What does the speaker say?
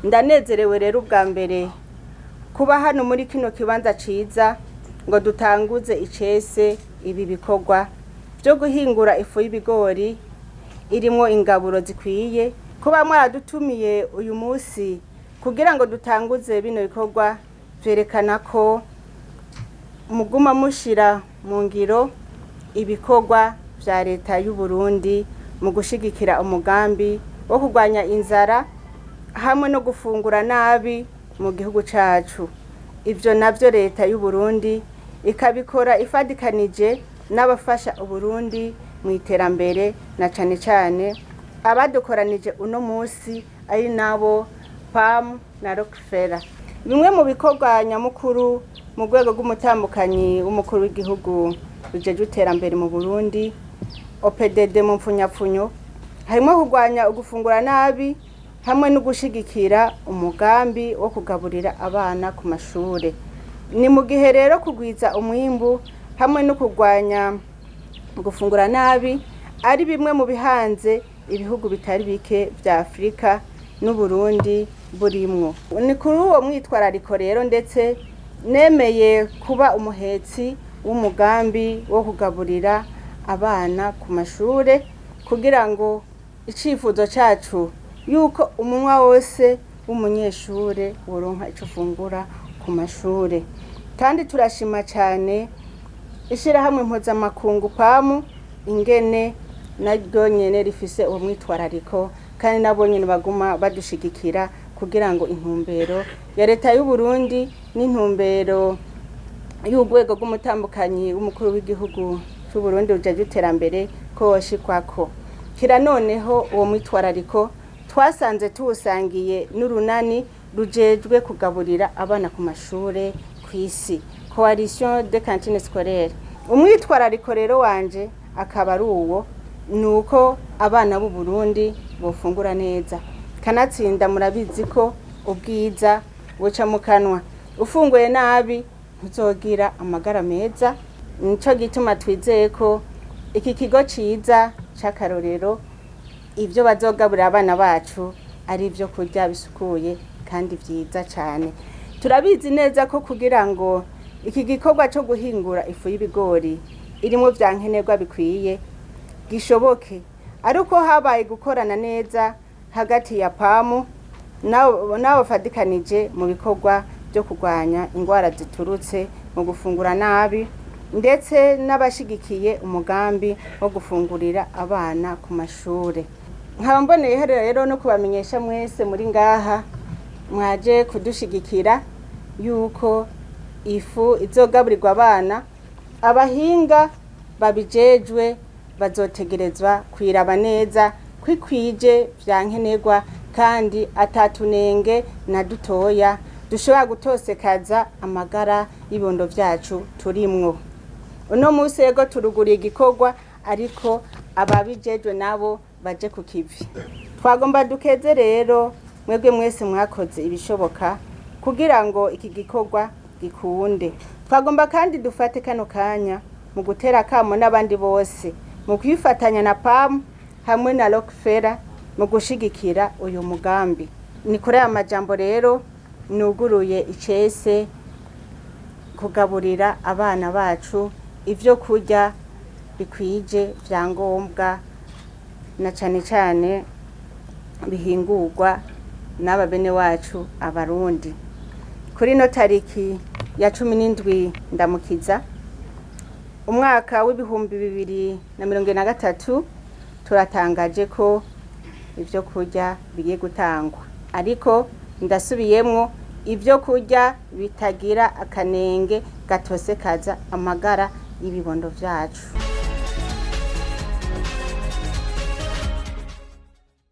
Ndanezerewe rero ubwa mbere kuba hano muri kino kibanza ciza ngo dutanguze icese ibi bikorwa byo guhingura ifu y'ibigori irimwo ingaburo zikwiye. Kuba mwaradutumiye uyu munsi kugira ngo dutanguze bino bikorwa vyerekana ko muguma mushira mu ngiro ibikorwa vya leta y'u Burundi mu gushigikira umugambi wo kurwanya inzara hamwe no gufungura nabi mu gihugu cacu. Ivyo navyo leta y'u Burundi ikabikora ifadikanije n'abafasha Uburundi mu iterambere, na cane cane abadukoranije uno munsi ari nabo PAM na Rockefeller. Bimwe mu bikorwa nyamukuru mu rwego rw'umutambukanyi w'umukuru w'igihugu rujeje iterambere mu Burundi OPDD mu mpfunyapfunyo harimo kurwanya ugufungura nabi hamwe no gushigikira umugambi wo kugaburira abana ku mashure. Ni mu gihe rero kugwiza umwimbu hamwe no kurwanya gufungura nabi ari bimwe mu bihanze ibihugu bitari bike vya Afrika n'u Burundi burimwo. Ni kuri uwo mwitwarariko rero ndetse nemeye kuba umuhetsi w'umugambi wo kugaburira abana ku mashure kugira ngo icifuzo cacu yuko umunwa wose w'umunyeshure woronka ico fungura ku mashure. Kandi turashima cyane ishirahamwe mpuzamakungu PAM ingene naryo nyene rifise uwo mwitwarariko kandi nabo nyene baguma badushigikira kugira ngo intumbero ya leta y'u Burundi n'intumbero y'urwego rw'umutambukanyi w'umukuru w'igihugu cy'u Burundi rujeje iterambere ko washikwako. Kira noneho uwo mwitwarariko twasanze tuwusangiye n'urunani rujejwe kugaburira abana ku mashure kw'isi, Coalition des cantines scolaires. Umwitwarariko rero wanje akaba ari uwo, nuko abana b'u Burundi bofungura neza. Kanatsinda murabizi ko ubwiza buca mu kanwa, ufunguye nabi ntuzogira amagara meza. Nico gituma twizeye ko iki kigo ciza c'akarorero ivyo bazogaburira abana bacu ari ivyo kurya bisukuye kandi vyiza cane. Turabizi neza ko kugira ngo iki gikorwa cyo guhingura ifu y'ibigori irimo vyankenerwa bikwiye gishoboke, ariko habaye gukorana neza hagati ya PAM n'abafadikanije mu bikorwa byo kurwanya ingwara ziturutse mu gufungura nabi ndetse n'abashigikiye umugambi wo gufungurira abana ku mashure. Nkaba mboneye rero no kubamenyesha mwese muri ngaha mwaje kudushigikira yuko ifu izogaburirwa abana. Abahinga babijejwe bazotegerezwa kwiraba neza kwikwije vyankenerwa kandi atatunenge na dutoya dushobora gutosekaza amagara y'ibondo vyacu turimwo. Uno munsi yego turuguriye igikorwa, ariko ababijejwe nabo baje ku kivi. Twagomba dukeze rero mwebwe mwese mwakoze ibishoboka kugira ngo iki gikorwa gikunde. Twagomba kandi dufate kano kanya mu gutera kamo n'abandi bose mu kwifatanya na PAM hamwe na Rockefeller mu gushigikira uyu mugambi. Ni kuri aya majambo rero nuguruye icese kugaburira abana bacu ivyo kurya bikwije vyangombwa, na cane cane bihingurwa n'aba bene wacu abarundi. Kuri no tariki ya 17 ndamukiza umwaka w'ibihumbi 2023 turatangaje ko ivyo kurya bigiye gutangwa, ariko ndasubiyemwo ivyo kurya bitagira akanenge gatosekaza amagara y'ibibondo vyacu.